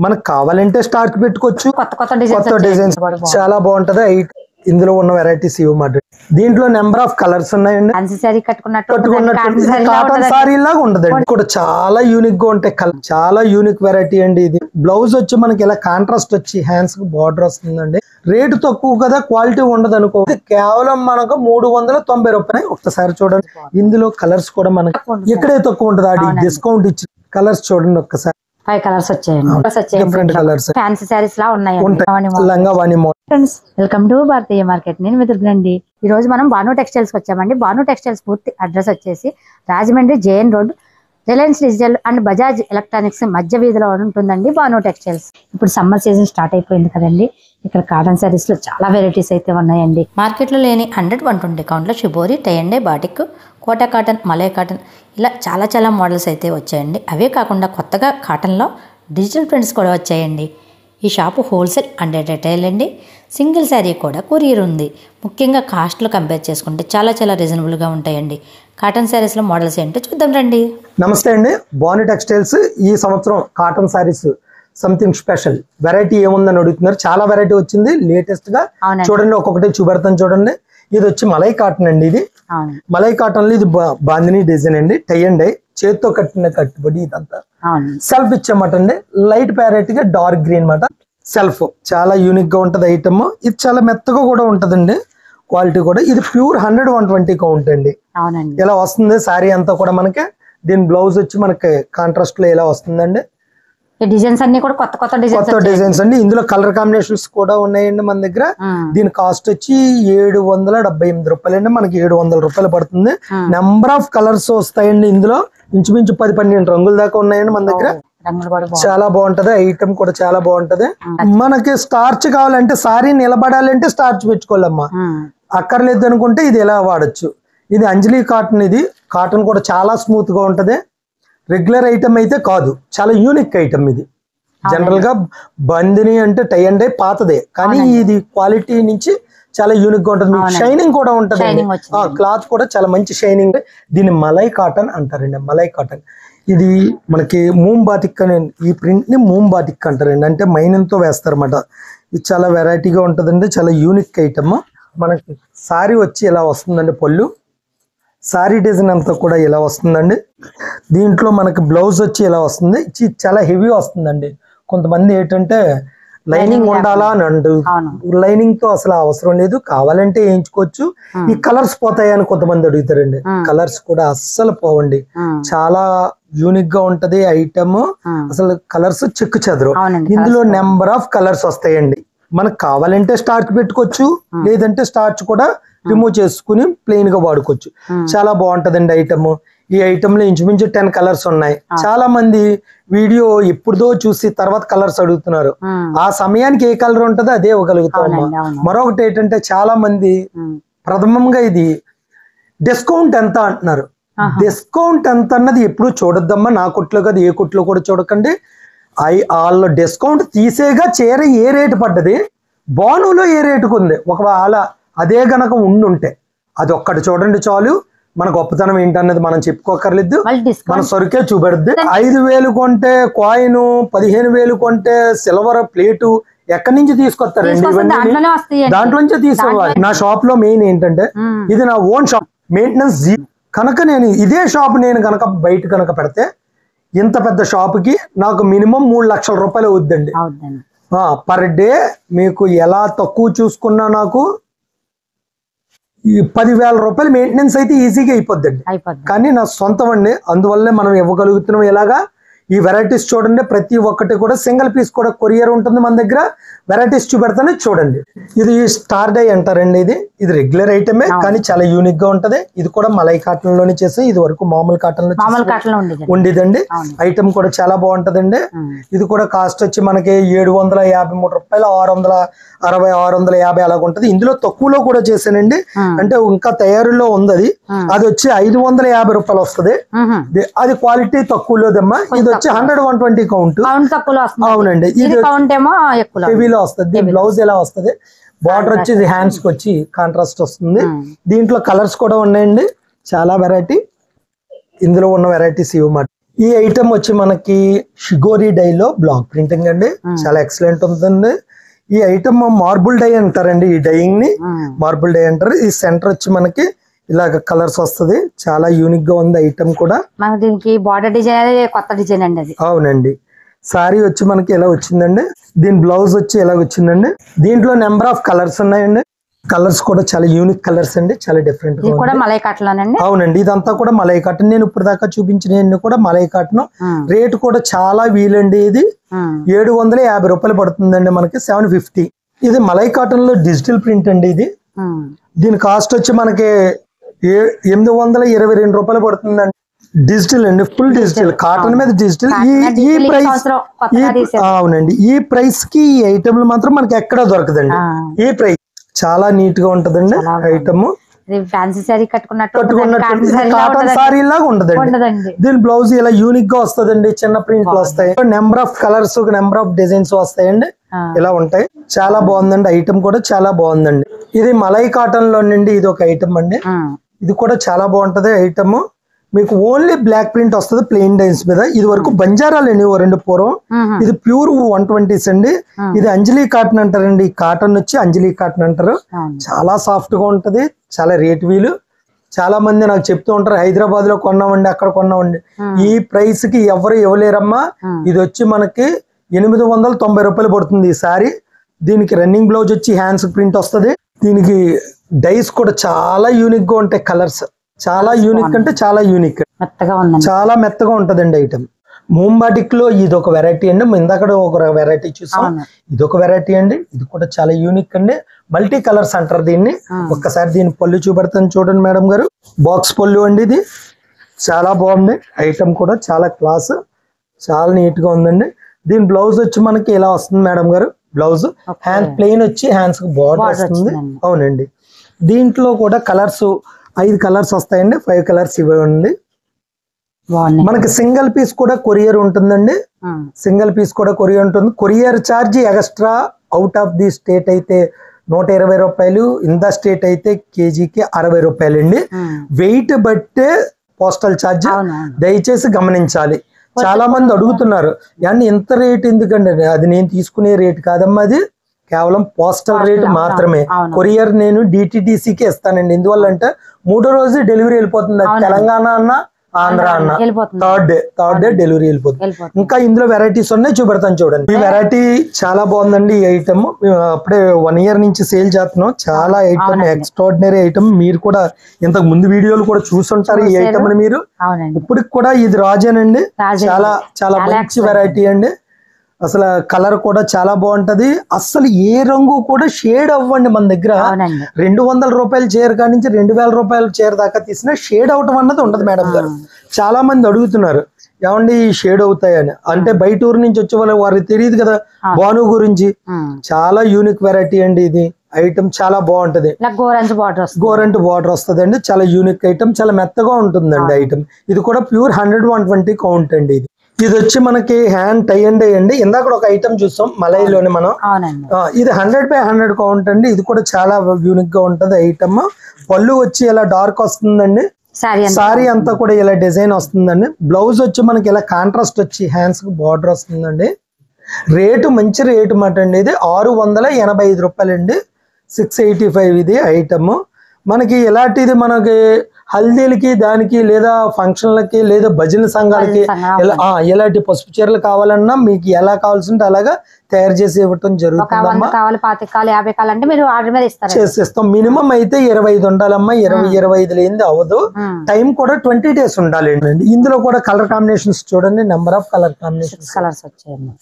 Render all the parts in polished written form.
మనకు కావాలంటే స్టార్ట్ పెట్టుకోవచ్చు, కొత్త డిజైన్స్ చాలా బాగుంటది. ఇందులో ఉన్న వెరైటీస్ ఇవ్వమాట. దీంట్లో నెంబర్ ఆఫ్ కలర్స్ ఉన్నాయండి. కాటన్ సారీ లాగా ఉంటదండి. కూడా చాలా యూనిక్ గా ఉంటాయి. చాలా యూనిక్ వెరైటీ అండి. ఇది బ్లౌజ్ వచ్చి మనకి ఇలా కాంట్రాస్ట్ వచ్చి హ్యాండ్స్ కి బార్డర్ వస్తుందండి. రేటు తక్కువ కదా, క్వాలిటీ ఉండదు అనుకో. కేవలం మనకు 390 రూపాయలు. ఒక్కసారి చూడండి, ఇందులో కలర్స్ కూడా మనకి ఇక్కడే తక్కువ ఉంటది. అది డిస్కౌంట్ ఇచ్చి కలర్స్ చూడండి ఒక్కసారి. 5 కలర్స్ వచ్చాయండి. డిఫరెంట్ కలర్స్ ఫ్యాన్సీ సారీస్ లా ఉన్నాయి. Friends welcome to Bharatiya market. నేను మిత్రులండి. ఈ రోజు మనం భాను టెక్స్టైల్స్ వచ్చామండి. భాను టెక్స్టైల్స్ పూర్తి అడ్రస్ వచ్చేసి Rajahmundry JN road, Reliance digital and Bajaj electronics మధ్య వీధిలో ఉంటుందండి భాను టెక్స్టైల్స్. ఇప్పుడు సమ్మర్ సీజన్ స్టార్ట్ అయిపోయింది కదండి. ఇక్కడ కాటన్ సారీస్ లో చాలా వెరైటీస్ అయితే ఉన్నాయండి. మార్కెట్ లో లేని 100-120 కౌంట్లో shibori, tie and dye, batik, Kota cotton, మలై కాటన్ ఇలా చాలా మోడల్స్ అయితే వచ్చాయండి. అవే కాకుండా కొత్తగా కాటన్లో డిజిటల్ ప్రింట్స్ కూడా వచ్చాయండి. ఈ షాపు హోల్సేల్ అండ్ రిటైల్ అండి. సింగిల్ శారీ కూడా కొరియర్ ఉంది. ముఖ్యంగా కాస్ట్లో కంపేర్ చేసుకుంటే చాలా రీజనబుల్గా ఉంటాయండి. కాటన్ శారీస్లో మోడల్స్ ఏంటో చూద్దాం రండి. నమస్తే అండి. భాను టెక్స్టైల్స్ ఈ సంవత్సరం cotton saris something special variety ఏముందని అడుగుతున్నారు. చాలా వెరైటీ వచ్చింది లేటెస్ట్ గా. చూడండి, ఒక్కొక్కటి చూపెడతాను చూడండి. ఇది వచ్చి మలై కాటన్ అండి. ఇది మలై కాటన్ లో ఇది బాందిని డిజైన్ అండి. టై అండ్ డై, చేతితో కట్టిన కట్టుబడి ఇదంతా సెల్ఫ్ ఇచ్చామాట అండి. లైట్ ప్యారెట్ గా డార్క్ గ్రీన్ మాట సెల్ఫ్. చాలా యూనిక్ గా ఉంటది ఐటమ్. ఇది చాలా మెత్తగా కూడా ఉంటదండి. క్వాలిటీ కూడా ఇది ప్యూర్ 100-120 కౌంట్ అండి. ఇలా వస్తుంది శారీ అంతా కూడా మనకి. దీని బ్లౌజ్ వచ్చి మనకి కాంట్రాస్ట్ లో ఇలా వస్తుందండి. డిజైన్స్ అన్ని కూడా కొత్త డిజైన్స్ అండి. ఇందులో కలర్ కాంబినేషన్స్ కూడా ఉన్నాయండి మన దగ్గర. దీని కాస్ట్ వచ్చి 778 రూపాయలు అండి. మనకి 700 రూపాయలు పడుతుంది. నెంబర్ ఆఫ్ కలర్స్ వస్తాయండి. ఇందులో ఇంచుమించు 10-12 రంగుల దాకా ఉన్నాయండి మన దగ్గర. చాలా బాగుంటది. ఐటమ్ కూడా చాలా బాగుంటది. మనకి స్టార్చ్ కావాలంటే, సారీ నిలబడాలంటే స్టార్చ్ పెట్టుకోవాలమ్మా. అక్కర్లేదు అనుకుంటే ఇది ఎలా వాడచ్చు. ఇది అంజలి కాటన్. ఇది కాటన్ కూడా చాలా స్మూత్ గా ఉంటది. రెగ్యులర్ ఐటమ్ అయితే కాదు, చాలా యూనిక్ ఐటమ్ ఇది. జనరల్ గా బందిని అంటే టై అండ్ డై పాతదే, కానీ ఇది క్వాలిటీ నుంచి చాలా యూనిక్ గా ఉంటుంది. షైనింగ్ కూడా ఉంటది. క్లాత్ కూడా చాలా మంచి షైనింగ్. దీన్ని మలై కాటన్ అంటారండి. మలై కాటన్ ఇది మనకి మూమ్ బాతిక్ అని, ఈ ప్రింట్ ని మూమ్ బాతిక్ అంటారండి. అంటే మైనంతో వేస్తారన్నమాట. ఇది చాలా వెరైటీగా ఉంటదండి. చాలా యూనిక్ ఐటమ్. మనకి సారీ వచ్చి ఇలా వస్తుందండి. పళ్ళు సారీ డిజైన్ అంతా కూడా ఇలా వస్తుందండి. దీంట్లో మనకి బ్లౌజ్ వచ్చి ఇలా వస్తుంది. చాలా హెవీ వస్తుందండి. కొంతమంది ఏంటంటే లైనింగ్ ఉండాలా అని అంటూ, లైనింగ్ తో అసలు అవసరం లేదు, కావాలంటే వేయించుకోవచ్చు. ఈ కలర్స్ పోతాయని కొంతమంది అడుగుతారండి. కలర్స్ కూడా అస్సలు పోవండి. చాలా యూనిక్ గా ఉంటది ఐటమ్. అసలు కలర్స్ చెక్కు చెదరు. ఇందులో నెంబర్ ఆఫ్ కలర్స్ వస్తాయండి. మనకు కావాలంటే స్టార్చ్ పెట్టుకోవచ్చు, లేదంటే స్టార్చ్ కూడా రిమూవ్ చేసుకుని ప్లెయిన్ గా వాడుకోవచ్చు. చాలా బాగుంటదండి ఐటమ్. ఈ ఐటమ్ లో ఇంచుమించు 10 కలర్స్ ఉన్నాయి. చాలా మంది వీడియో ఎప్పుడుదో చూసి తర్వాత కలర్స్ అడుగుతున్నారు. ఆ సమయానికి ఏ కలర్ ఉంటుందో అదే ఇవ్వగలుగుతాం. మరొకటి ఏంటంటే చాలా మంది ప్రథమంగా ఇది డిస్కౌంట్ ఎంత అంటున్నారు. డిస్కౌంట్ ఎంత అన్నది ఎప్పుడు చూడొద్దమ్మా. నా కుట్లో కదా, ఏ కుట్లో కూడా చూడకండి. వాళ్ళ డిస్కౌంట్ తీసేగా చీర ఏ రేటు పడ్డది, బానులో ఏ రేటుకు ఉంది. ఒకవేళ అదే గనక ఉండుంటే అది ఒక్కటి చూడండి చాలు. మన గొప్పతనం ఏంటన్నది మనం చెప్పుకోకర్లేదు. మన సరుకే చూపెడుద్ది. 5,000 కొంటే కాయిన్, 15,000 కొంటే సిల్వర్ ప్లేటు ఎక్కడి నుంచి తీసుకొస్తారండి? దాంట్లో నుంచే తీసుకోవాలి. నా షాప్ లో మెయిన్ ఏంటంటే ఇది నా ఓన్ షాప్, మెయింటెనెన్స్ కనుక నేను ఇదే షాప్ నేను కనుక బయట కనుక పెడితే ఇంత పెద్ద షాప్ కి నాకు మినిమం 3 లక్షల రూపాయలు అవుద్దండి పర్ డే. మీకు ఎలా తక్కువ చూసుకున్నా నాకు 10,000 రూపాయలు మెయింటెనెన్స్ అయితే ఈజీగా అయిపోద్దండి. కానీ నా సొంతం అండి, అందువల్లే మనం ఇవ్వగలుగుతున్నాం. ఎలాగా ఈ వెరైటీస్ చూడండి. ప్రతి ఒక్కటి కూడా సింగిల్ పీస్ కూడా కొరియర్ ఉంటుంది మన దగ్గర. వెరైటీస్ చూపెడతానే చూడండి. ఇది స్టార్ డై అంటారండి. ఇది రెగ్యులర్ ఐటమే, కానీ చాలా యూనిక్ గా ఉంటది. ఇది కూడా మలై కాటన్ లోనే చేసి, ఇది వరకు మామూలు కాటన్ లో ఉండేదండి. ఐటమ్ కూడా చాలా బాగుంటదండి. ఇది కూడా కాస్ట్ వచ్చి మనకి 753 రూపాయలు, 660, 650 అలాగ ఉంటది. ఇందులో తక్కువలో కూడా చేశానండి. అంటే ఇంకా తయారీలో ఉంది. అది వచ్చి 550 రూపాయలు వస్తుంది. అది క్వాలిటీ తక్కువలోదమ్మా. ఇది వచ్చి 100-120 కౌంట్. అవునండి. ఇది హెవీలో వస్తుంది. బ్లౌజ్ ఎలా వస్తుంది, బార్డర్ వచ్చి హ్యాండ్స్ కి వచ్చి కాంట్రాస్ట్ వస్తుంది. దీంట్లో కలర్స్ కూడా ఉన్నాయండి. చాలా వెరైటీ. ఇందులో ఉన్న వెరైటీస్ ఇవ్వమాట. ఈ ఐటమ్ వచ్చి మనకి షిగోరి డైలో బ్లాక్ ప్రింటింగ్ అండి, చాలా ఎక్సలెంట్ ఉందండి. ఈ ఐటమ్ మార్బుల్ డై అంటారండి, ఈ డైయింగ్ ని మార్బుల్ డై అంటారు. ఈ సెంటర్ వచ్చి మనకి ఇలాగ కలర్స్ వస్తుంది, చాలా యూనిక్ గా ఉంది ఐటమ్ కూడా. దీనికి బార్డర్ డిజైన్ కొత్త డిజైన్ అండి అది. అవునండి. సారీ వచ్చి మనకి ఎలా వచ్చిందండి, దీని బ్లౌజ్ వచ్చి ఎలా వచ్చిందండి. దీంట్లో నెంబర్ ఆఫ్ కలర్స్ ఉన్నాయండి, కలర్స్ కూడా చాలా యూనిక్ కలర్స్ అండి, చాలా డిఫరెంట్ గా కూడా మలై కాటన్. అవునండి, ఇదంతా కూడా మలై కాటన్. నేను ఇప్పుడు దాకా చూపించిన కూడా మలై కాటన్. రేట్ కూడా చాలా వీలండి. ఇది 750 రూపాయలు పడుతుందండి మనకి, 750. ఇది మలై కాటన్ లో డిజిటల్ ప్రింట్ అండి. ఇది దీని కాస్ట్ వచ్చి మనకి 822 రూపాయలు పడుతుందండి. డిజిటల్ అండి, ఫుల్ డిజిటల్, కాటన్ మీద డిజిటల్. ఈ ప్రైస్, అవునండి, ఈ ప్రైస్ కి ఈ ఐటమ్ మాత్రం మనకి ఎక్కడా దొరకదండి. ఈ ప్రైస్ చాలా నీట్ గా ఉంటదండి ఐటమ్. ఫ్యాన్సీ సారీ కట్టుకున్నట్టు కాటన్ సారీ లాగా ఉండదండి. దీని బ్లౌజ్ ఇలా యూనిక్ గా వస్తదండి, చిన్న ప్రింట్లు వస్తాయి, number of colours, number of designs వస్తాయండి, ఇలా ఉంటాయి. చాలా బాగుందండి ఐటమ్ కూడా, చాలా బాగుందండి. ఇది మలై కాటన్ లో నుండి ఇది ఒక ఐటమ్ అండి. ఇది కూడా చాలా బాగుంటది ఐటమ్. మీకు ఓన్లీ బ్లాక్ ప్రింట్ వస్తుంది ప్లెయిన్ డైన్స్ మీద. ఇది వరకు బంజారాలు రెండు పూర్వం. ఇది ప్యూర్ 120s అండి. ఇది అంజలి కాటన్ అంటారండి. ఈ కాటన్ వచ్చి అంజలి కాటన్ అంటారు. చాలా సాఫ్ట్ గా ఉంటది, చాలా రేట్ వీలు. చాలా మంది నాకు చెప్తూ ఉంటారు, హైదరాబాద్ లో కొన్నామండి, అక్కడ కొన్నామండి. ఈ ప్రైస్ కి ఎవరు ఇవ్వలేరమ్మా. ఇది వచ్చి మనకి 890 రూపాయలు పడుతుంది ఈ సారీ. దీనికి రన్నింగ్ బ్లౌజ్ వచ్చి హ్యాండ్స్ ప్రింట్ వస్తుంది. దీనికి డైస్ కూడా చాలా యూనిక్ గా ఉంటాయి, కలర్స్ చాలా యూనిక్ అంటే చాలా యూనిక్, చాలా మెత్తగా ఉంటదండి ఐటమ్. మూంబాటిక్ లో ఇది ఒక వెరైటీ అండి. ఇందాక ఒక వెరైటీ చూసాం, ఇది ఒక వెరైటీ అండి. ఇది కూడా చాలా యూనిక్ అండి, మల్టీ కలర్స్ అంటారు దీన్ని. ఒక్కసారి దీని పళ్ళు చూపెడతాను చూడండి మేడం గారు. బాక్స్ పళ్ళు అండి, ఇది చాలా బాగుంది ఐటమ్ కూడా, చాలా క్లాస్, చాలా నీట్ గా ఉందండి. దీని బ్లౌజ్ వచ్చి మనకి ఇలా వస్తుంది మేడం గారు. బ్లౌజ్ హ్యాండ్ ప్లెయిన్ వచ్చి హ్యాండ్స్ కి బార్డర్ వస్తుంది. అవునండి. దీంట్లో కూడా కలర్స్ 5 కలర్స్ వస్తాయండి, 5 కలర్స్ ఇవ్వండి. మనకి సింగిల్ పీస్ కూడా కొరియర్ ఉంటుందండి, సింగిల్ పీస్ కూడా కొరియర్ ఉంటుంది. Courier charge extra. Out of the state అయితే 120 రూపాయలు, ఇన్ ద స్టేట్ అయితే కేజీకి 60 రూపాయలు అండి. వెయిట్ బట్టే పోస్టల్ ఛార్జ్, దయచేసి గమనించాలి. చాలా మంది అడుగుతున్నారు, అండ్ ఇంత రేట్ ఎందుకండి, అది నేను తీసుకునే రేట్ కాదమ్మా, అది కేవలం పోస్టల్ రేట్ మాత్రమే. కొరియర్ నేను DTDCకి ఇస్తానండి. ఎందువల్ల అంటే 3వ రోజు డెలివరీ వెళ్ళిపోతుంది. తెలంగాణ అన్న, ఆంధ్ర అన్న, థర్డ్ డే డెలివరీ వెళ్ళిపోతుంది. ఇంకా ఇందులో వెరైటీస్ ఉన్నాయి, చూపెడతాను చూడండి. ఈ వెరైటీ చాలా బాగుందండి. ఈ ఐటమ్ అప్పుడే 1 year నుంచి సేల్ చేస్తున్నాం. చాలా ఐటమ్, ఎక్స్ట్రాడినరీ ఐటమ్. మీరు కూడా ఇంతకు ముందు వీడియోలు కూడా చూసుంటారు ఈ ఐటమ్ ని మీరు. ఇప్పటికి కూడా ఇది రాజేనండి, చాలా చాలా మంచి వెరైటీ అండి. అసలు కలర్ కూడా చాలా బాగుంటది. అసలు ఏ రంగు కూడా షేడ్ అవ్వండి మన దగ్గర. 200 రూపాయల చీర కాడి నుంచి 2000 రూపాయల చీర దాకా తీసినా షేడ్ అవటం అన్నది ఉండదు మేడం గారు. చాలా మంది అడుగుతున్నారు, ఏమండి షేడ్ అవుతాయని. అంటే బయట ఊరు నుంచి వచ్చే వాళ్ళు, వారికి తెలియదు కదా బాను గురించి. చాలా యూనిక్ వెరైటీ అండి ఇది. ఐటమ్ చాలా బాగుంటది, గోరంట్ బార్డర్ వస్తుంది అండి. చాలా యూనిక్ ఐటమ్, చాలా మెత్తగా ఉంటుందండి ఐటమ్. ఇది కూడా ప్యూర్ 100-120 కౌంట్ అండి. ఇది వచ్చి మనకి హ్యాండ్ టై అండ్ అండి. ఇందాక ఒక ఐటమ్ చూసాం మలైలోని మనం. ఇది 100/100 కౌంట్ అండి. ఇది కూడా చాలా యూనిక్ గా ఉంటది ఐటమ్. పళ్ళు వచ్చి ఇలా డార్క్ వస్తుందండి, సారీ అంతా కూడా ఇలా డిజైన్ వస్తుందండి. బ్లౌజ్ వచ్చి మనకి ఇలా కాంట్రాస్ట్ వచ్చి హ్యాండ్స్ కి బార్డర్ వస్తుందండి. రేటు మంచి రేటు మాట అండి. ఇది 685 రూపాయలు అండి, 685 ఇది ఐటమ్. మనకి ఎలాంటిది, మనకి హల్దీలకి దానికి లేదా ఫంక్షన్లకి లేదా భజన సంఘాలకి ఎలాంటి పసుపు చీరలు కావాలన్నా మీకు ఎలా కావాల్సింటే అలాగా తయారు చేసి ఇవ్వటం జరుగుతుందమ్మా. చేసేస్తాం. మినిమం అయితే 25 ఉండాలమ్మా, 20-25 లేనిది అవ్వదు. టైం కూడా 20 days ఉండాలి అండి. ఇందులో కూడా కలర్ కాంబినేషన్స్ చూడండి, number of colour combinations colours వచ్చాయండి.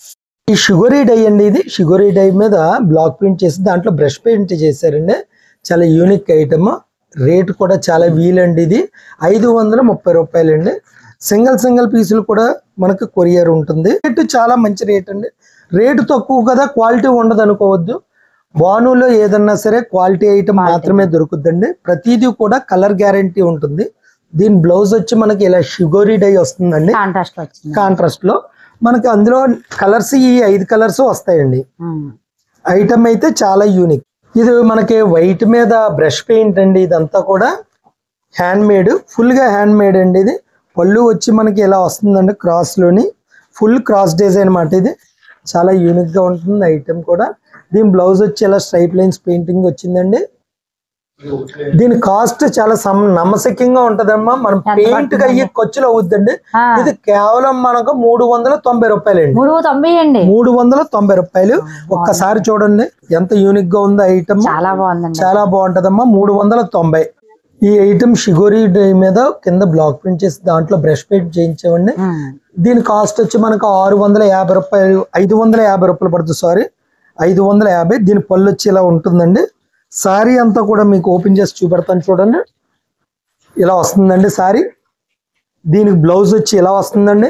ఈ షుగరీ డై అండి. ఇది షుగరీ డై మీద బ్లాక్ ప్రింట్ చేసి దాంట్లో బ్రష్ పెయింట్ చేశారండి. చాలా యూనిక్ ఐటమ్. రేట్ కూడా చాలా వీలండి. ఇది 530 రూపాయలు అండి. సింగిల్ పీసులు కూడా మనకు కొరియర్ ఉంటుంది. రేటు చాలా మంచి రేట్ అండి. రేటు తక్కువ కదా, క్వాలిటీ ఉండదు అనుకోవద్దు. బానులో ఏదన్నా సరే క్వాలిటీ ఐటమ్ మాత్రమే దొరుకుద్దండి. ప్రతిదీ కూడా కలర్ గ్యారంటీ ఉంటుంది. దీని బ్లౌజ్ వచ్చి మనకి ఇలా షుగరీ డై వస్తుందండి, కాంట్రాస్ట్ లో. మనకి అందులో కలర్స్ ఈ 5 కలర్స్ వస్తాయండి. ఐటమ్ అయితే చాలా యూనిక్. ఇది మనకి వైట్ మీద బ్రష్ పెయింట్ అండి. ఇదంతా కూడా హ్యాండ్ మేడ్, ఫుల్ గా హ్యాండ్ మేడ్ అండి. ఇది పళ్ళు వచ్చి మనకి ఇలా వస్తుందండి, క్రాస్ లోని ఫుల్ క్రాస్ డిజైన్ అన్నమాట. ఇది చాలా యూనిక్ గా ఉంటుంది ఐటమ్ కూడా. దీని బ్లౌజ్ వచ్చి ఇలా స్ట్రైప్ లైన్స్ పెయింటింగ్ వచ్చిందండి. దీని కాస్ట్ చాలా నమ్మశక్యంగా ఉంటదమ్మా. మనం పెయింట్ గా అయ్యి ఖర్చులు అవుద్దండి. ఇది కేవలం మనకు 390 రూపాయలండి. 390 రూపాయలు. ఒక్కసారి చూడండి ఎంత యూనిక్ గా ఉందో ఐటమ్. చాలా బాగుంటదమ్మా. 390. ఈ ఐటమ్ షిగోరి డై మీద కింద బ్లాక్ ప్రింట్ చేసి దాంట్లో బ్రష్ పెయింట్ చేయించామండి. దీని కాస్ట్ వచ్చి మనకు 650 రూపాయలు, 550 రూపాయలు పడుతుంది. సారీ, 550. దీని పళ్ళు వచ్చి ఇలా ఉంటుందండి. సారీ అంతా కూడా మీకు ఓపెన్ చేసి చూపెడతాను చూడండి. ఇలా వస్తుందండి సారీ. దీనికి బ్లౌజ్ వచ్చి ఇలా వస్తుందండి.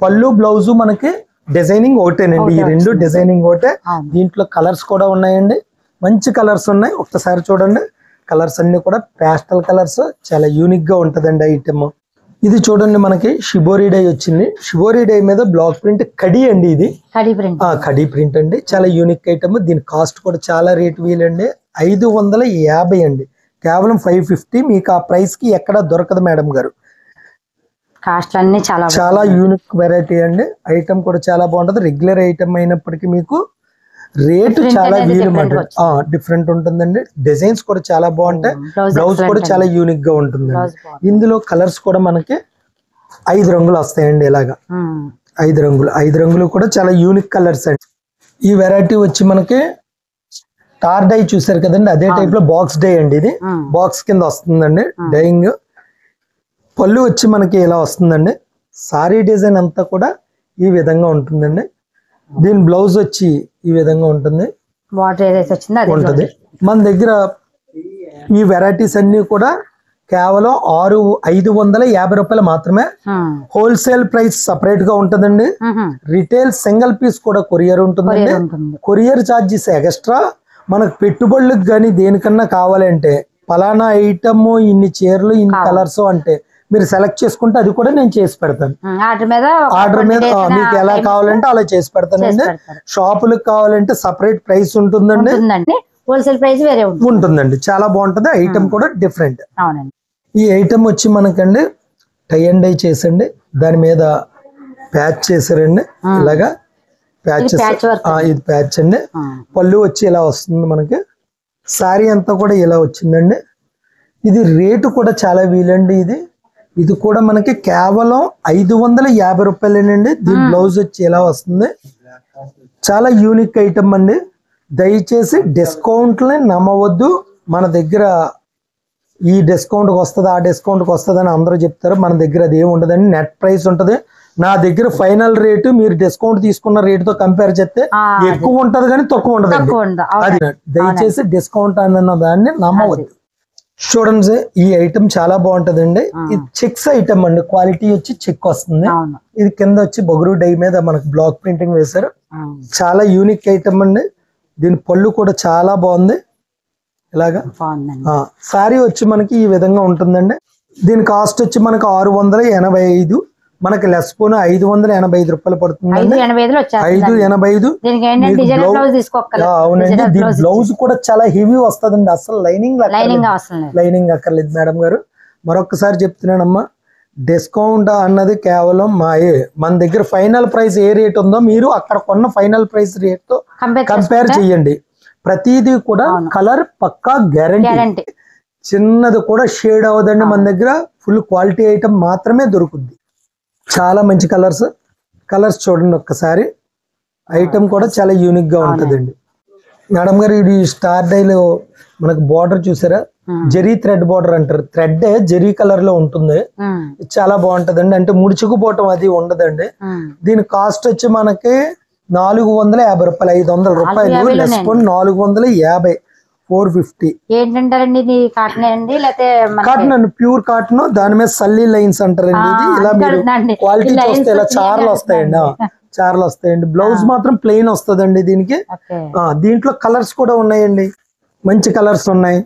పళ్ళు బ్లౌజ్ మనకి డిజైనింగ్ ఒకటేనండి. ఈ రెండు డిజైనింగ్ ఒకటే. దీంట్లో కలర్స్ కూడా ఉన్నాయండి, మంచి కలర్స్ ఉన్నాయి. ఒక్కసారి చూడండి. కలర్స్ అన్ని కూడా ప్యాస్టల్ కలర్స్. చాలా యూనిక్ గా ఉంటదండి ఐటమ్. ఇది చూడండి మనకి షిబోరి డై వచ్చింది. షిబోరి డై మీద బ్లాక్ ప్రింట్ కడి అండి. ఇది కడి ప్రింట్ అండి. చాలా యూనిక్ ఐటమ్. దీని కాస్ట్ కూడా చాలా రేట్ వీలండి. 550 అండి. కేవలం 550. మీకు ఆ ప్రైస్ కి ఎక్కడ దొరకదు మేడం గారు. చాలా యూనిక్ వెరైటీ అండి. ఐటమ్ కూడా చాలా బాగుంటది. రెగ్యులర్ ఐటమ్ అయినప్పటికీ మీకు రేటు చాలా డిఫరెంట్ ఉంటుందండి. డిజైన్స్ కూడా చాలా బాగుంటాయి. బ్లౌజ్ కూడా చాలా యూనిక్ గా ఉంటుంది. ఇందులో కలర్స్ కూడా మనకి 5 రంగులు వస్తాయండి. ఇలాగా 5 రంగులు కూడా చాలా యూనిక్ కలర్స్ అండి. ఈ వెరైటీ వచ్చి మనకి స్టార్ డై చూసారు కదండి, అదే టైప్ లో బాక్స్ డై అండి. ఇది బాక్స్ కింద వస్తుందండి డైయింగ్. పళ్ళు వచ్చి మనకి ఇలా వస్తుందండి. సారీ డిజైన్ అంతా కూడా ఈ విధంగా ఉంటుందండి. దీని బ్లౌజ్ వచ్చి ఈ విధంగా ఉంటుంది. మన దగ్గర ఈ వెరైటీస్ అన్ని కూడా కేవలం 550 రూపాయలు మాత్రమే. హోల్సేల్ ప్రైస్ సపరేట్ గా ఉంటుందండి. రిటైల్ సింగిల్ పీస్ కూడా కొరియర్ ఉంటుందండి. Courier charges extra. మనకు పెట్టుబడులకు కానీ దేనికన్నా కావాలంటే పలానా ఐటమ్ ఇన్ని చీరలు ఇన్ని కలర్స్ అంటే మీరు సెలెక్ట్ చేసుకుంటే అది కూడా నేను చేసి పెడతాను. ఆర్డర్ మీద మీకు ఎలా కావాలంటే అలా చేసి పెడతానండి. షాపులకు కావాలంటే సపరేట్ ప్రైస్ ఉంటుందండి. హోల్సేల్ ప్రైస్ వేరే ఉంటుందండి. చాలా బాగుంటది. ఐటమ్ కూడా డిఫరెంట్. ఈ ఐటమ్ వచ్చి మనకండి టై అండ్ డై చేసండి. దాని మీద ప్యాచ్ చేసారండి. ఇలాగా ప్యాచ్. ఇది ప్యాచ్ అండి. పళ్ళు వచ్చి ఇలా వస్తుంది మనకి. సారీ అంతా కూడా ఇలా వచ్చిందండి. ఇది రేటు కూడా చాలా వీలండి. ఇది కూడా మనకి కేవలం 550 రూపాయలేనండి. దీని బ్లౌజ్ వచ్చి ఎలా వస్తుంది. చాలా యూనిక్ ఐటమ్ అండి. దయచేసి డిస్కౌంట్లని నమ్మవద్దు. మన దగ్గర ఈ డిస్కౌంట్కి వస్తుంది ఆ డిస్కౌంట్కి వస్తుంది అని అందరూ చెప్తారు. మన దగ్గర అది ఏమి ఉండదండి. నెట్ ప్రైస్ ఉంటుంది. నా దగ్గర ఫైనల్ రేటు మీరు డిస్కౌంట్ తీసుకున్న రేటుతో కంపేర్ చేస్తే ఎక్కువ ఉంటది కానీ తక్కువ ఉండదు. అది దయచేసి డిస్కౌంట్ అన్న దాన్ని నమ్మవద్దు. చూడండి, ఈ ఐటమ్ చాలా బాగుంటదండి. ఇది చెక్స్ ఐటమ్ అండి. క్వాలిటీ వచ్చి చెక్ వస్తుంది. ఇది కింద వచ్చి బొగురు డై మీద మనకు బ్లాక్ ప్రింటింగ్ వేశారు. చాలా యూనిక్ ఐటమ్ అండి. దీని పళ్ళు కూడా చాలా బాగుంది. ఇలాగా సారీ వచ్చి మనకి ఈ విధంగా ఉంటుందండి. దీని కాస్ట్ వచ్చి మనకు 685. మనకి లెస్ పోను 585 రూపాయలు పడుతుంది. 585. అవునండి. దీని బ్లౌజ్ కూడా చాలా హెవీ వస్తుందండి. అసలు లైనింగ్ అక్కర్లేదు మేడం గారు. మరొకసారి చెప్తున్నానమ్మా, డిస్కౌంట్ అన్నది కేవలం మన దగ్గర ఫైనల్ ప్రైస్ ఏ రేట్ ఉందో మీరు అక్కడ కొన్న ఫైనల్ ప్రైస్ రేట్ తో కంపేర్ చేయండి. ప్రతిదీ కూడా కలర్ పక్కా గ్యారంటీ. చిన్నది కూడా షేడ్ అవ్వదండి. మన దగ్గర ఫుల్ క్వాలిటీ ఐటమ్ మాత్రమే దొరుకుద్ది. చాలా మంచి కలర్స్ చూడండి ఒక్కసారి. ఐటమ్ కూడా చాలా యూనిక్ గా ఉంటుందండి. మేడం గారు, ఇది స్టార్ డైలో మనకు బార్డర్ చూసారా, జెరీ థ్రెడ్ బార్డర్ అంటారు. థ్రెడ్ జెరీ కలర్ లో ఉంటుంది. చాలా బాగుంటదండి. అంటే ముడుచుకుపోవటం అది ఉండదండి. దీని కాస్ట్ వచ్చి మనకి 450 రూపాయలు. 500 రూపాయలు లెస్ పోన్ 450. 450. ఏంటంటారండి ఇది? కాటన్ అండి లేకపోతే కాటన్ అండి, ప్యూర్ కాటన్. దాని మీద సల్లీ లైన్స్ అంటారండి. ఇది ఇలా మీరు క్వాలిటీ చూస్తే ఇలా చార్లు వస్తాయండి. బ్లౌజ్ మాత్రం ప్లెయిన్ వస్తుందండి దీనికి. దీంట్లో కలర్స్ కూడా ఉన్నాయండి. మంచి కలర్స్ ఉన్నాయి.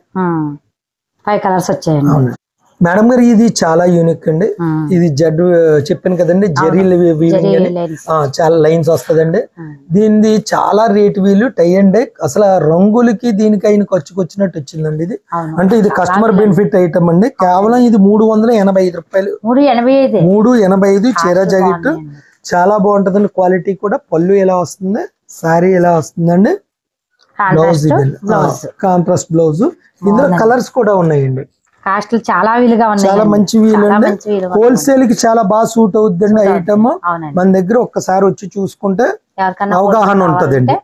5 కలర్స్ వచ్చాయండి. మేడం గారు ఇది చాలా యూనిక్ అండి. ఇది జడ్ చెప్పాను కదండి, జెర్రీ వీవింగ్ అని చాలా లైన్స్ వస్తదండి. దీనిది చాలా రేట్ వీలు టై అండ్ డై. అసలు రంగులకి దీనికి అయిన ఖర్చుకు వచ్చినట్టు వచ్చిందండి ఇది. అంటే ఇది కస్టమర్ బెనిఫిట్ ఐటమ్ అండి. కేవలం ఇది 385 రూపాయలు. 385 చీర జాకెట్ చాలా బాగుంటదండి. క్వాలిటీ కూడా. పళ్ళు ఎలా వస్తుంది, సారీ ఎలా వస్తుందండి, బ్లౌజ్ కాంట్రాస్ట్ బ్లౌజ్. ఇందులో కలర్స్ కూడా ఉన్నాయండి. కాస్ట్ చాలా వీలుగా ఉన్నాయి, చాలా మంచి వీలు అండి. హోల్సేల్ కి చాలా బాగా సూట్ అవుతుందండి ఐటమ్. మన దగ్గర ఒక్కసారి వచ్చి చూసుకుంటే అవగాహన ఉంటదండి.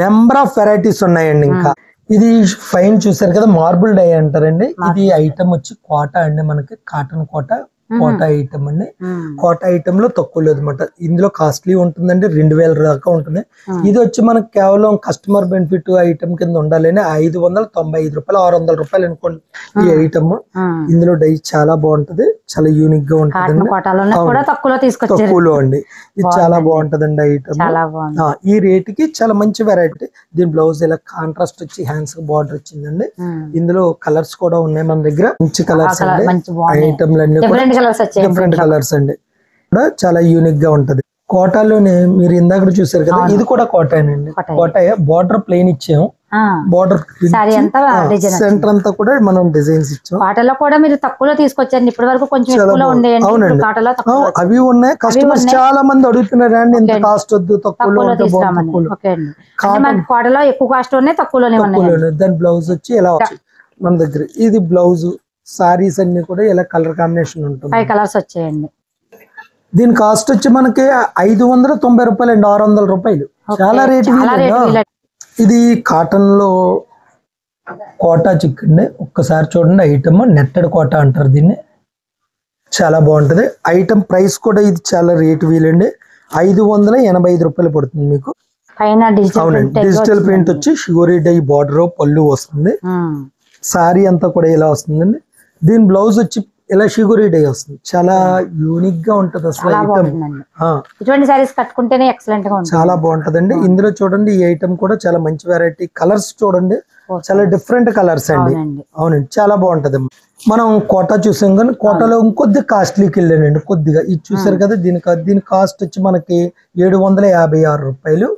నెంబర్ ఆఫ్ వెరైటీస్ ఉన్నాయండి. ఇంకా ఇది ఫైన్ చూసారు కదా, మార్బుల్ డై అంటారండి. ఇది ఐటమ్ వచ్చి కోట అండి, మనకి కాటన్ కోట ఐటమ్ అండి. కోట ఐటమ్ లో తక్కువ లేదు అనమాట. ఇందులో కాస్ట్లీ ఉంటుందండి, 2000 దాకా ఉంటుంది. ఇది వచ్చి మనకి కేవలం కస్టమర్ బెనిఫిట్ ఐటమ్ కింద ఉండాలని 595 రూపాయలు, 600 రూపాయలు అనుకోండి ఈ ఐటమ్. ఇందులో డై చాలా బాగుంటది, చాలా యూనిక్ గా ఉంటుందండి. తక్కువలో అండి, ఇది చాలా బాగుంటదండి ఐటమ్. ఈ రేట్ కి చాలా మంచి వెరైటీ. దీని బ్లౌజ్ ఇలా కాంట్రాస్ట్ వచ్చి హ్యాండ్స్ బార్డర్ వచ్చిందండి. ఇందులో కలర్స్ కూడా ఉన్నాయి మన దగ్గర, మంచి కలర్స్ అండి. ఐటమ్లన్నీ డిఫరెంట్ కలర్స్ అండి, కూడా చాలా యూనిక్ గా ఉంటది. కోటాలోనే మీరు ఇందాక చూసారు కదా, ఇది కూడా కోటానండి. కోట బార్డర్ ప్లెయిన్ ఇచ్చాము, బార్డర్ సెంటర్ అంతా కూడా మనం డిజైన్స్ ఇచ్చాం. వాటిలో కూడా మీరు తక్కువలో తీసుకొచ్చారు. ఇప్పటి వరకు కొంచెం అవునండి, అవి ఉన్నాయి. కస్టమర్స్ చాలా మంది అడుగుతున్నారు అండి, ఇంత కాస్ట్ వద్దు, తక్కువలో కోటలో ఎక్కువ కాస్ట్ ఉన్నాయి, తక్కువలోనే ఉన్నాయి. దాని బ్లౌజ్ వచ్చి ఎలా వచ్చి మన దగ్గర ఇది బ్లౌజ్. సారీస్ అన్ని కూడా ఇలా కలర్ కాంబినేషన్ ఉంటుంది. 5 కలర్స్ వచ్చాయండి. దీని కాస్ట్ వచ్చి మనకి 590 రూపాయలు అండి, 600 రూపాయలు. చాలా రేట్. ఇది కాటన్ లో కోటా చికెన్. ఒక్కసారి చూడండి ఐటమ్, నెట్టెడ్ కోటా అంటారు దీన్ని. చాలా బాగుంటది ఐటమ్. ప్రైస్ కూడా ఇది చాలా రేట్ వీలండి, 585 రూపాయలు పడుతుంది మీకు. అవునండి, డిజిటల్ ప్రింట్ వచ్చి షిగోరీ డై బార్డర్, పళ్ళు వస్తుంది. సారీ అంతా కూడా ఇలా వస్తుందండి. దీని బ్లౌజ్ వచ్చి ఇలా షిగోరీ డై వస్తుంది. చాలా యూనిక్ గా ఉంటది అసలు ఐటమ్. ఇటువంటి సారీస్ కట్టుకుంటేనే ఎక్సలెంట్ గా ఉంటుంది, చాలా బాగుంటదండి. ఇందులో చూడండి ఈ ఐటమ్ కూడా చాలా మంచి వెరైటీ. కలర్స్ చూడండి, చాలా డిఫరెంట్ కలర్స్ అండి. అవునండి, చాలా బాగుంటది. మనం కోటా చూసాం కానీ కోటాలో ఇంకొద్ది కాస్ట్లీకి వెళ్ళానండి కొద్దిగా. ఇది చూసారు కదా, దీని కాస్ట్ వచ్చి మనకి 756 రూపాయలు.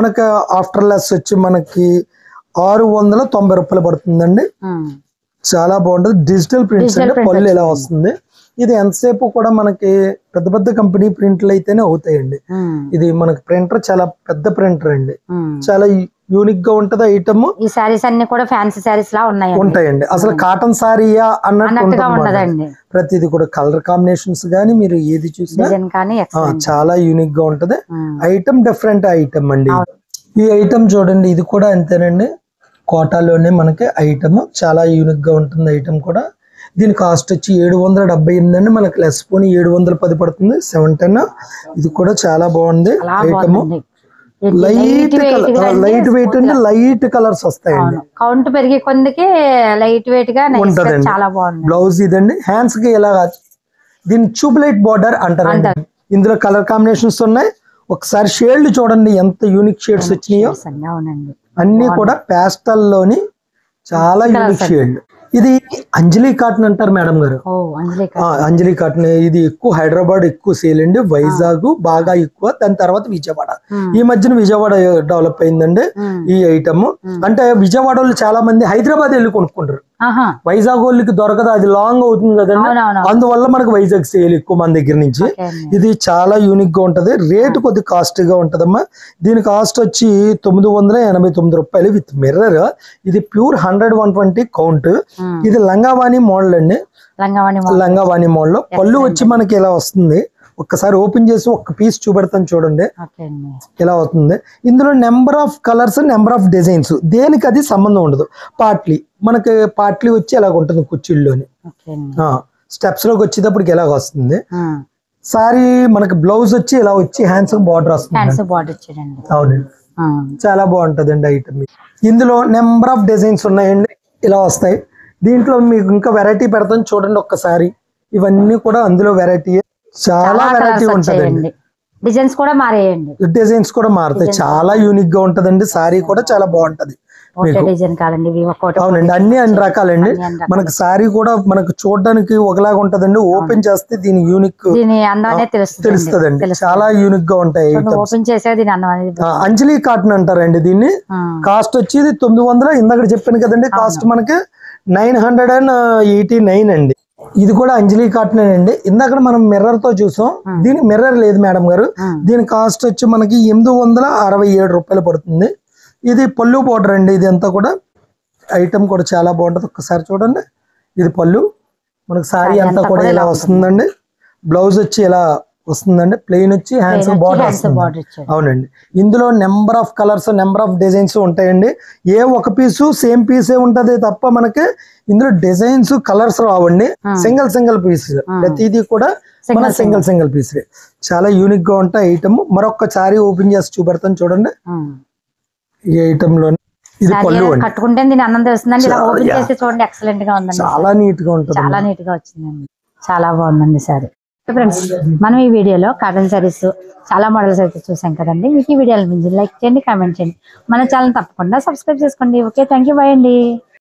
మనకి ఆఫ్టర్ లెస్ వచ్చి మనకి 690 రూపాయలు పడుతుందండి. చాలా బాగుంటది. డిజిటల్ ప్రింట్స్ అంటే పళ్ళు ఎలా వస్తుంది. ఇది ఎంతసేపు కూడా మనకి పెద్ద పెద్ద కంపెనీ ప్రింట్లు అయితేనే అవుతాయండి. ఇది మనకి ప్రింటర్ చాలా పెద్ద ప్రింటర్ అండి, చాలా యూనిక్ గా ఉంటది ఐటమ్. ఈ సారీస్ అన్ని కూడా ఫ్యాన్సీ సారీస్ లా ఉంటాయండి. అసలు కాటన్ సారీయా అన్నట్టు ఉంటది. ప్రతిది కూడా కలర్ కాంబినేషన్స్ గానీ మీరు ఏది చూసినా చాలా యూనిక్ గా ఉంటది ఐటమ్. డిఫరెంట్ ఐటమ్ అండి. ఈ ఐటమ్ చూడండి, ఇది కూడా అంతేనండి. కోటాలోనే మనకి ఐటమ్ చాలా యూనిక్ గా ఉంటుంది ఐటమ్ కూడా. దీని కాస్ట్ వచ్చి 778 అండి, మనకి లెస్ పోనీ 710 పడుతుంది, 710. ఇది కూడా చాలా బాగుంది ఐటమ్. లైట్ వెయిట్ అంటే లైట్ కలర్స్ వస్తాయండి. కౌంట్ పెరిగే కొందికి లైట్ వెయిట్ గా ఉంటదండి. చాలా బాగుంది. బ్లౌజ్ ఇదండి. హ్యాండ్స్ కి ఇలా దీని ట్యూబ్లైట్ బార్డర్ అంటారండి. ఇందులో కలర్ కాంబినేషన్స్ ఉన్నాయి. ఒకసారి షేడ్లు చూడండి ఎంత యూనిక్ షేడ్స్ వచ్చినాయో. అన్ని కూడా ప్యాస్టల్ లోని చాలా యూనిక్ షేడ్. ఇది అంజలి కాటన్ అంటారు మేడం గారు. అంజలి కాటన్ ఇది ఎక్కువ హైదరాబాద్ ఎక్కువ సేల్ అండి, వైజాగ్ బాగా ఎక్కువ, దాని తర్వాత విజయవాడ. ఈ మధ్యన విజయవాడ డెవలప్ అయిందండి ఈ ఐటమ్. అంటే విజయవాడలో చాలా మంది హైదరాబాద్ వెళ్ళి కొనుక్కుంటారు, వైజాగ్ వాళ్ళకి దొరకదు, అది లాంగ్ అవుతుంది కదండి. అందువల్ల మనకు వైజాగ్ సేల్ ఎక్కువ మన దగ్గర నుంచి. ఇది చాలా యూనిక్ గా ఉంటది. రేటు కొద్ది కాస్ట్లీగా ఉంటదమ్మా. దీని కాస్ట్ వచ్చి 989 రూపాయలు విత్ మిర్రర్. ఇది ప్యూర్ 100-120 కౌంట్. ఇది లంగావాణి మోడల్ అండి. లంగావాణి మోడల్. పళ్ళు వచ్చి మనకి ఇలా వస్తుంది. ఒక్కసారి ఓపెన్ చేసి ఒక్క పీస్ చూపెడతాను చూడండి ఎలా అవుతుంది. ఇందులో number of colours, number of designs, దేనికి అది సంబంధం ఉండదు. పార్ట్లీ మనకి పార్ట్లీ వచ్చి ఎలాగ ఉంటుంది కుర్చీల్లోని, స్టెప్స్ లోకి వచ్చేటప్పటికి ఎలాగ వస్తుంది. సారీ మనకి బ్లౌజ్ వచ్చి ఇలా వచ్చి హ్యాండ్స్ బార్డర్ వస్తుంది. అవునండి, చాలా బాగుంటదండి ఐటమ్. ఇందులో నెంబర్ ఆఫ్ డిజైన్స్ ఉన్నాయండి, ఇలా వస్తాయి. దీంట్లో మీకు ఇంకా వెరైటీ పెడతాను చూడండి ఒక్కసారి. ఇవన్నీ కూడా అందులో వెరైటీ, చాలా వెరైటీ ఉంటదండి. డిజైన్స్ కూడా మారాయండి, డిజైన్స్ కూడా మారుతాయి. చాలా యూనిక్ గా ఉంటదండి. సారీ కూడా చాలా బాగుంటది. డిజైన్ కాదండి అవునండి, అన్ని రకాలండి. మనకి సారీ కూడా మనకు చూడడానికి ఒకలాగా ఉంటదండి, ఓపెన్ చేస్తే దీని యూనిక్ తెలుస్తుందండి. చాలా యూనిక్ గా ఉంటాయి. ఓపెన్ చేసే దీని అందం అనేది అంజలి కాటన్ అంటారండి దీన్ని. కాస్ట్ వచ్చి 900, ఇందాక చెప్పాను కదండి, కాస్ట్ మనకి 989 అండి. ఇది కూడా అంజలి కాటన్ అండి. ఇందాక మనం మిర్రర్ తో చూసాం, దీని మిర్రర్ లేదు మేడం గారు. దీని కాస్ట్ వచ్చి మనకి 867 రూపాయలు పడుతుంది. ఇది పళ్ళు బోర్డర్ అండి. ఇది అంతా కూడా ఐటమ్ కూడా చాలా బాగుంటది. ఒక్కసారి చూడండి, ఇది పళ్ళు. మనకి సారీ అంతా కూడా ఇలా వస్తుందండి. బ్లౌజ్ వచ్చి ఇలా వస్తుందండి, ప్లెయిన్ వచ్చి హ్యాండ్స్ బార్డర్ వస్తుంది. అవునండి, ఇందులో number of colours, number of designs ఉంటాయండి. ఏ ఒక పీసు సేమ్ పీసే ఉంటది తప్ప మనకి ఇందులో డిజైన్స్ కలర్స్ రావండి. సింగిల్ పీస్, ప్రతిదీ కూడా మన సింగిల్ పీస్. చాలా యూనిక్ గా ఉంటాయి ఐటమ్. మరొకసారి ఓపెన్ చేసి చూపెడతాను చూడండి. ఈ ఐటమ్ లో ఇది పళ్ళు అండి. కట్టుకుంటే దీని ఆనందం వస్తుందండి. ఇలా ఓపెన్ చేసి చూడండి, ఎక్సలెంట్ గా ఉందండి. చాలా నీట్ గా ఉంటుంది, చాలా నీట్ గా వచ్చిందండి. చాలా బాగుందండి సారీ. ఫ్రెండ్స్, మనం ఈ వీడియోలో కాటన్ సారీస్ చాలా మోడల్స్ అయితే చూసాం కదండి. మీకు ఈ వీడియోలు లైక్ చేయండి, కామెంట్ చేయండి, మన ఛానల్ తప్పకుండా సబ్స్క్రైబ్ చేసుకోండి. ఓకే, థ్యాంక్ యూ, బై అండి.